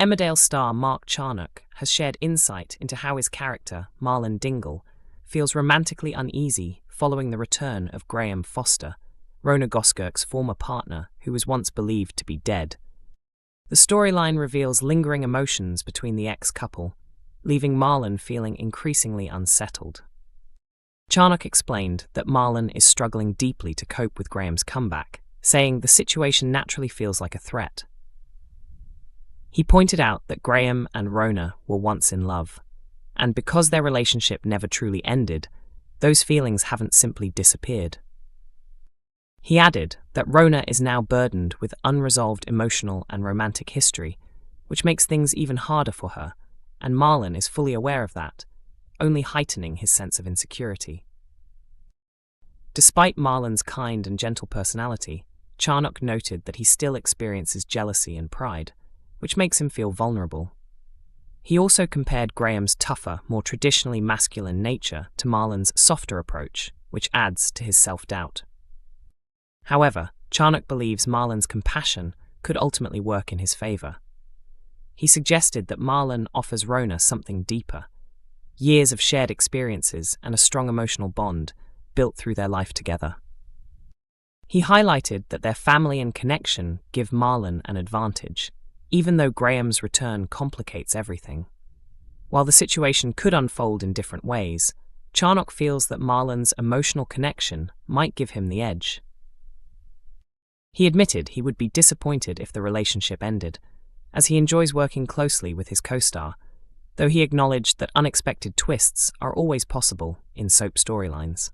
Emmerdale star Mark Charnock has shared insight into how his character, Marlon Dingle, feels romantically uneasy following the return of Graham Foster, Rhona Goskirk's former partner who was once believed to be dead. The storyline reveals lingering emotions between the ex-couple, leaving Marlon feeling increasingly unsettled. Charnock explained that Marlon is struggling deeply to cope with Graham's comeback, saying the situation naturally feels like a threat. He pointed out that Graham and Rhona were once in love, and because their relationship never truly ended, those feelings haven't simply disappeared. He added that Rhona is now burdened with unresolved emotional and romantic history, which makes things even harder for her, and Marlon is fully aware of that, only heightening his sense of insecurity. Despite Marlon's kind and gentle personality, Charnock noted that he still experiences jealousy and pride, which makes him feel vulnerable. He also compared Graham's tougher, more traditionally masculine nature to Marlon's softer approach, which adds to his self-doubt. However, Charnock believes Marlon's compassion could ultimately work in his favour. He suggested that Marlon offers Rhona something deeper, years of shared experiences and a strong emotional bond built through their life together. He highlighted that their family and connection give Marlon an advantage, even though Graham's return complicates everything. While the situation could unfold in different ways, Charnock feels that Marlon's emotional connection might give him the edge. He admitted he would be disappointed if the relationship ended, as he enjoys working closely with his co-star, though he acknowledged that unexpected twists are always possible in soap storylines.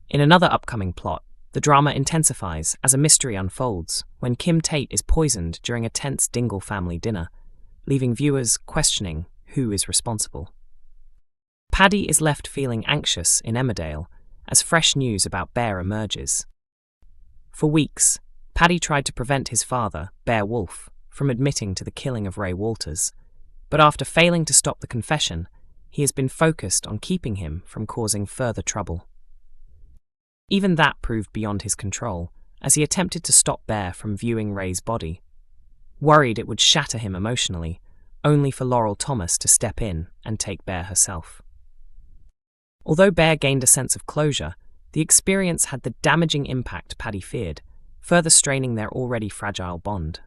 In another upcoming plot, the drama intensifies as a mystery unfolds when Kim Tate is poisoned during a tense Dingle family dinner, leaving viewers questioning who is responsible. Paddy is left feeling anxious in Emmerdale as fresh news about Bear emerges. For weeks, Paddy tried to prevent his father, Bear Wolf, from admitting to the killing of Ray Walters, but after failing to stop the confession, he has been focused on keeping him from causing further trouble. Even that proved beyond his control, as he attempted to stop Bear from viewing Ray's body. Worried it would shatter him emotionally, only for Laurel Thomas to step in and take Bear herself. Although Bear gained a sense of closure, the experience had the damaging impact Paddy feared, further straining their already fragile bond.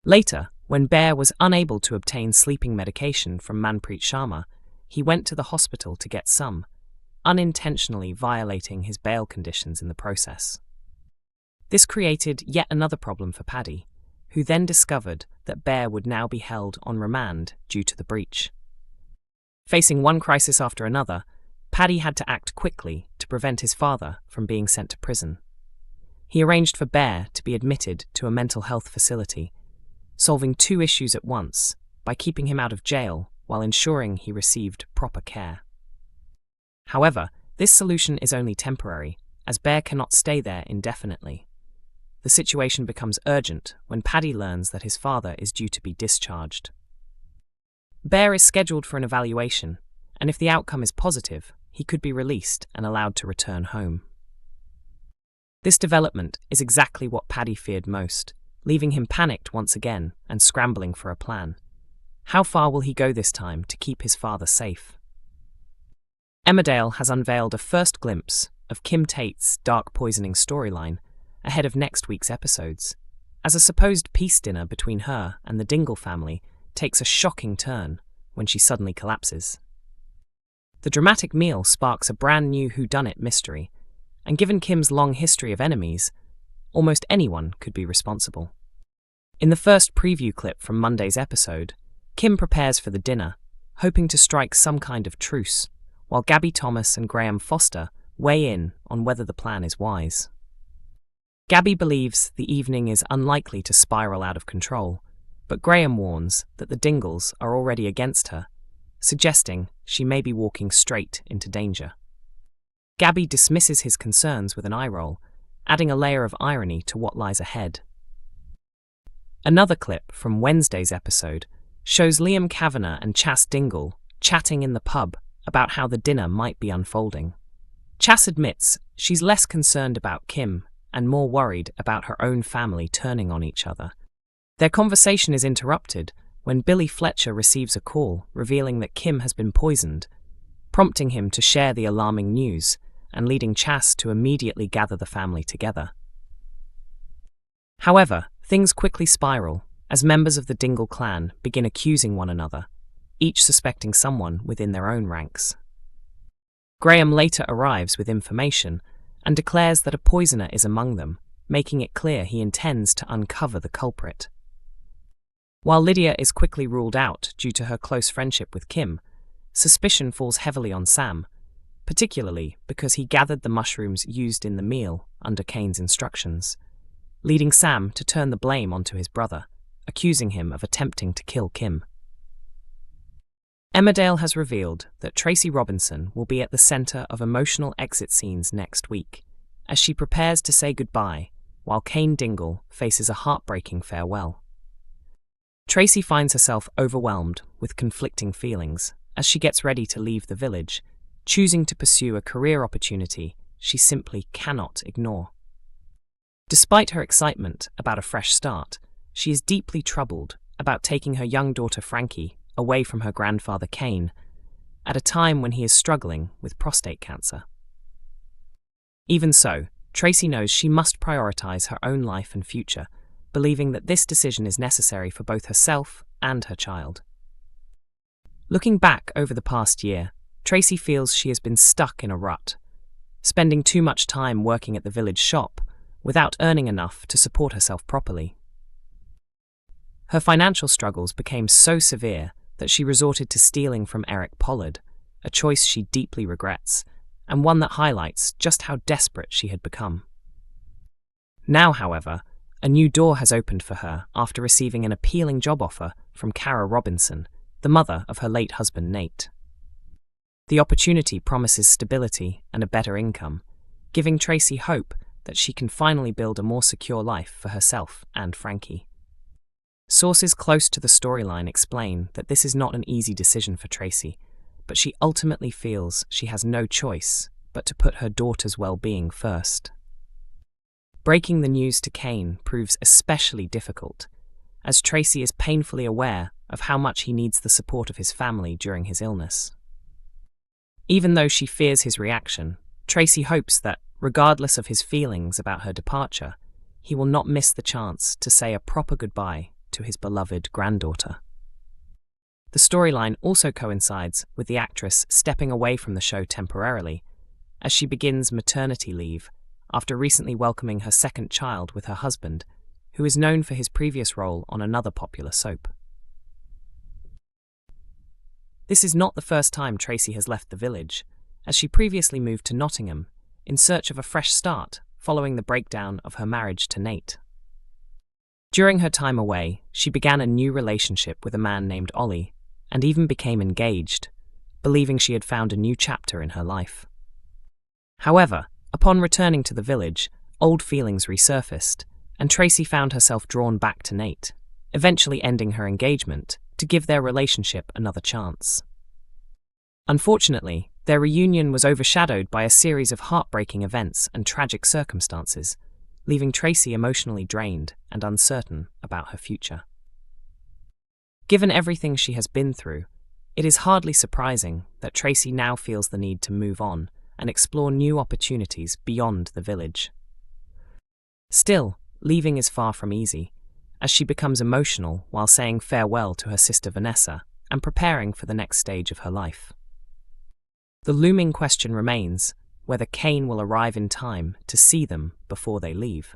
Later, when Bear was unable to obtain sleeping medication from Manpreet Sharma, he went to the hospital to get some, unintentionally violating his bail conditions in the process. This created yet another problem for Paddy, who then discovered that Bear would now be held on remand due to the breach. Facing one crisis after another, Paddy had to act quickly to prevent his father from being sent to prison. He arranged for Bear to be admitted to a mental health facility, solving two issues at once by keeping him out of jail while ensuring he received proper care. However, this solution is only temporary, as Bear cannot stay there indefinitely. The situation becomes urgent when Paddy learns that his father is due to be discharged. Bear is scheduled for an evaluation, and if the outcome is positive, he could be released and allowed to return home. This development is exactly what Paddy feared most, leaving him panicked once again and scrambling for a plan. How far will he go this time to keep his father safe? Emmerdale has unveiled a first glimpse of Kim Tate's dark poisoning storyline ahead of next week's episodes, as a supposed peace dinner between her and the Dingle family takes a shocking turn when she suddenly collapses. The dramatic meal sparks a brand new whodunit mystery, and given Kim's long history of enemies, almost anyone could be responsible. In the first preview clip from Monday's episode, Kim prepares for the dinner, hoping to strike some kind of truce, while Gabby Thomas and Graham Foster weigh in on whether the plan is wise. Gabby believes the evening is unlikely to spiral out of control, but Graham warns that the Dingles are already against her, suggesting she may be walking straight into danger. Gabby dismisses his concerns with an eye roll, adding a layer of irony to what lies ahead. Another clip from Wednesday's episode shows Liam Kavanagh and Chas Dingle chatting in the pub about how the dinner might be unfolding. Chas admits she's less concerned about Kim and more worried about her own family turning on each other, Their conversation is interrupted when Billy Fletcher receives a call revealing that Kim has been poisoned, prompting him to share the alarming news and leading Chas to immediately gather the family together. However, things quickly spiral as members of the Dingle clan begin accusing one another, each suspecting someone within their own ranks. Graham later arrives with information and declares that a poisoner is among them, making it clear he intends to uncover the culprit. While Lydia is quickly ruled out due to her close friendship with Kim, suspicion falls heavily on Sam, particularly because he gathered the mushrooms used in the meal under Kane's instructions, leading Sam to turn the blame onto his brother, accusing him of attempting to kill Kim. Emmerdale has revealed that Tracy Robinson will be at the centre of emotional exit scenes next week, as she prepares to say goodbye, while Kane Dingle faces a heartbreaking farewell. Tracy finds herself overwhelmed with conflicting feelings as she gets ready to leave the village, choosing to pursue a career opportunity she simply cannot ignore. Despite her excitement about a fresh start, she is deeply troubled about taking her young daughter Frankie away from her grandfather Kane at a time when he is struggling with prostate cancer. Even so, Tracy knows she must prioritize her own life and future, believing that this decision is necessary for both herself and her child. Looking back over the past year, Tracy feels she has been stuck in a rut, spending too much time working at the village shop without earning enough to support herself properly. Her financial struggles became so severe that she resorted to stealing from Eric Pollard, a choice she deeply regrets, and one that highlights just how desperate she had become. Now, however, a new door has opened for her after receiving an appealing job offer from Cara Robinson, the mother of her late husband Nate. The opportunity promises stability and a better income, giving Tracy hope that she can finally build a more secure life for herself and Frankie. Sources close to the storyline explain that this is not an easy decision for Tracy, but she ultimately feels she has no choice but to put her daughter's well-being first. Breaking the news to Kane proves especially difficult, as Tracy is painfully aware of how much he needs the support of his family during his illness. Even though she fears his reaction, Tracy hopes that, regardless of his feelings about her departure, he will not miss the chance to say a proper goodbye to his beloved granddaughter. The storyline also coincides with the actress stepping away from the show temporarily, as she begins maternity leave after recently welcoming her second child with her husband, who is known for his previous role on another popular soap. This is not the first time Tracy has left the village, as she previously moved to Nottingham in search of a fresh start following the breakdown of her marriage to Nate. During her time away, she began a new relationship with a man named Ollie, and even became engaged, believing she had found a new chapter in her life. However, upon returning to the village, old feelings resurfaced, and Tracy found herself drawn back to Nate, eventually ending her engagement to give their relationship another chance. Unfortunately, their reunion was overshadowed by a series of heartbreaking events and tragic circumstances, leaving Tracy emotionally drained and uncertain about her future. Given everything she has been through, it is hardly surprising that Tracy now feels the need to move on and explore new opportunities beyond the village. Still, leaving is far from easy, as she becomes emotional while saying farewell to her sister Vanessa and preparing for the next stage of her life. The looming question remains whether Kane will arrive in time to see them before they leave,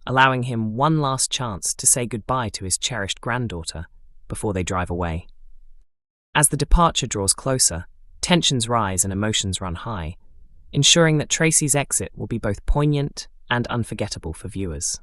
allowing him one last chance to say goodbye to his cherished granddaughter before they drive away. As the departure draws closer, tensions rise and emotions run high, ensuring that Tracy's exit will be both poignant and unforgettable for viewers.